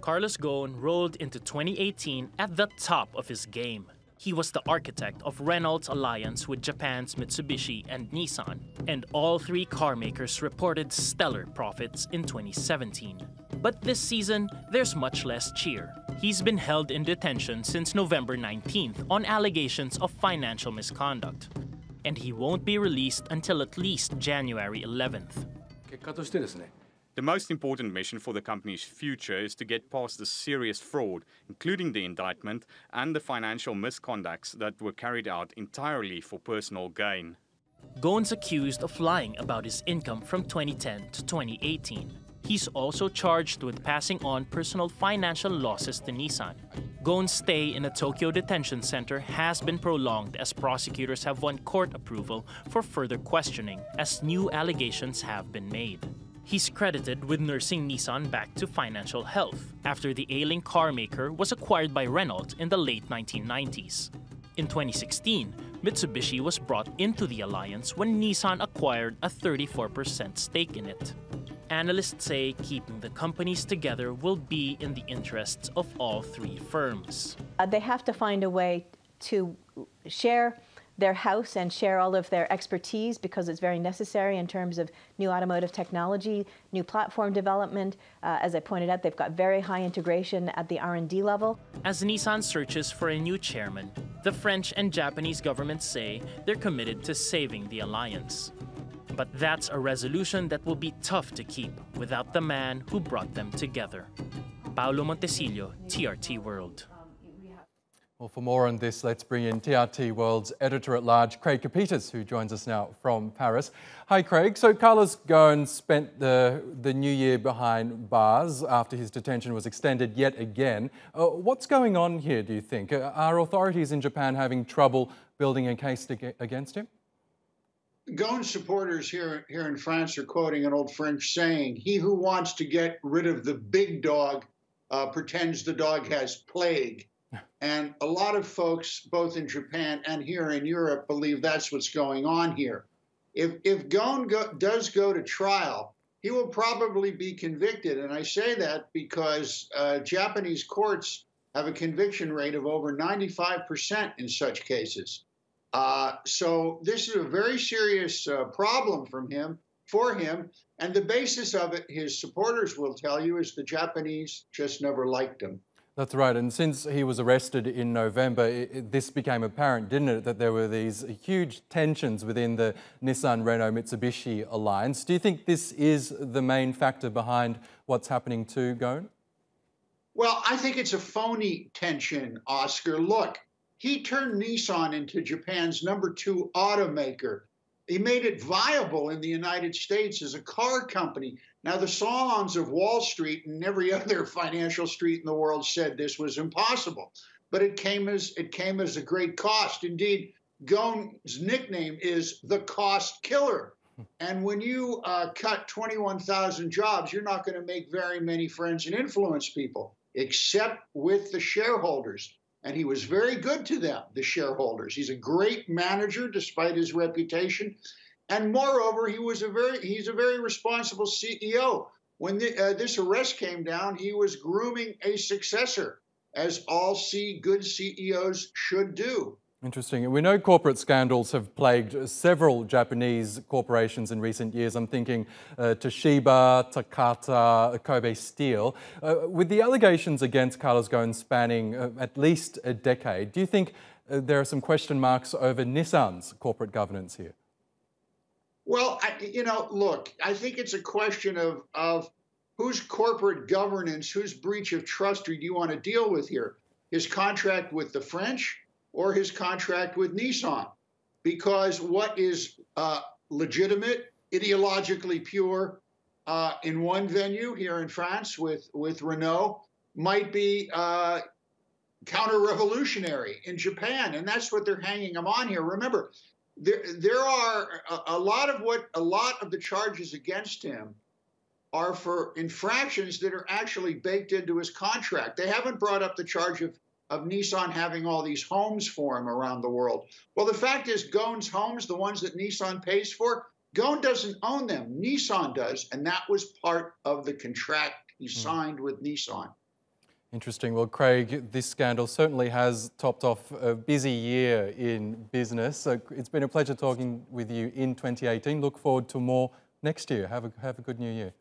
Carlos Ghosn rolled into 2018 at the top of his game. He was the architect of Renault's alliance with Japan's Mitsubishi and Nissan, and all three car makers reported stellar profits in 2017. But this season, there's much less cheer. He's been held in detention since November 19th on allegations of financial misconduct, and he won't be released until at least January 11th. The most important mission for the company's future is to get past the serious fraud, including the indictment and the financial misconducts that were carried out entirely for personal gain. Ghosn's accused of lying about his income from 2010 to 2018. He's also charged with passing on personal financial losses to Nissan. Ghosn's stay in a Tokyo detention center has been prolonged as prosecutors have won court approval for further questioning as new allegations have been made. He's credited with nursing Nissan back to financial health after the ailing car maker was acquired by Renault in the late 1990s. In 2016, Mitsubishi was brought into the alliance when Nissan acquired a 34% stake in it. Analysts say keeping the companies together will be in the interests of all three firms. They have to find a way to share their house and share all of their expertise because it's very necessary in terms of new automotive technology, new platform development. As I pointed out, they've got very high integration at the R&D level. As Nissan searches for a new chairman, the French and Japanese governments say they're committed to saving the alliance. But that's a resolution that will be tough to keep without the man who brought them together. Paolo Montecillo, TRT World. Well, for more on this, let's bring in TRT World's editor-at-large, Craig Kapitas, who joins us now from Paris. Hi, Craig. So Carlos Ghosn spent the new year behind bars after his detention was extended yet again. What's going on here, do you think? Are authorities in Japan having trouble building a case against him? Ghosn supporters here in France are quoting an old French saying, "He who wants to get rid of the big dog pretends the dog has plague." And a lot of folks, both in Japan and here in Europe, believe that's what's going on here. If Ghosn does go to trial, he will probably be convicted. And I say that because Japanese courts have a conviction rate of over 95% in such cases. So this is a very serious problem for him. And the basis of it, his supporters will tell you, is the Japanese just never liked him. That's right, and since he was arrested in November, this became apparent, didn't it, that there were these huge tensions within the Nissan-Renault-Mitsubishi alliance. Do you think this is the main factor behind what's happening to Ghosn? Well, I think it's a phony tension, Oscar. Look, he turned Nissan into Japan's #2 automaker. He made it viable in the United States as a car company. Now, the salons of Wall Street and every other financial street in the world said this was impossible, but it came as a great cost. Indeed, Ghosn's nickname is the cost killer. And when you cut 21,000 jobs, you're not going to make very many friends and influence people, except with the shareholders. And he was very good to them, the shareholders. He's a great manager, despite his reputation. And moreover, he's a very responsible CEO. When this arrest came down, he was grooming a successor, as all good CEOs should do. Interesting. We know corporate scandals have plagued several Japanese corporations in recent years. I'm thinking Toshiba, Takata, Kobe Steel. With the allegations against Carlos Ghosn spanning at least a decade, do you think there are some question marks over Nissan's corporate governance here? Well, look, I think it's a question of whose corporate governance, whose breach of trust do you want to deal with here? His contract with the French or his contract with Nissan? Because what is legitimate, ideologically pure in one venue here in France with Renault might be counter-revolutionary in Japan, and that's what they're hanging him on here. Remember, there are a lot of the charges against him are for infractions that are actually baked into his contract. They haven't brought up the charge of Nissan having all these homes for him around the world. Well, the fact is, Ghosn's homes, the ones that Nissan pays for, Ghosn doesn't own them. Nissan does, and that was part of the contract he signed with Nissan. Interesting. Well, Craig, this scandal certainly has topped off a busy year in business. So it's been a pleasure talking with you in 2018. Look forward to more next year. Have a good new year.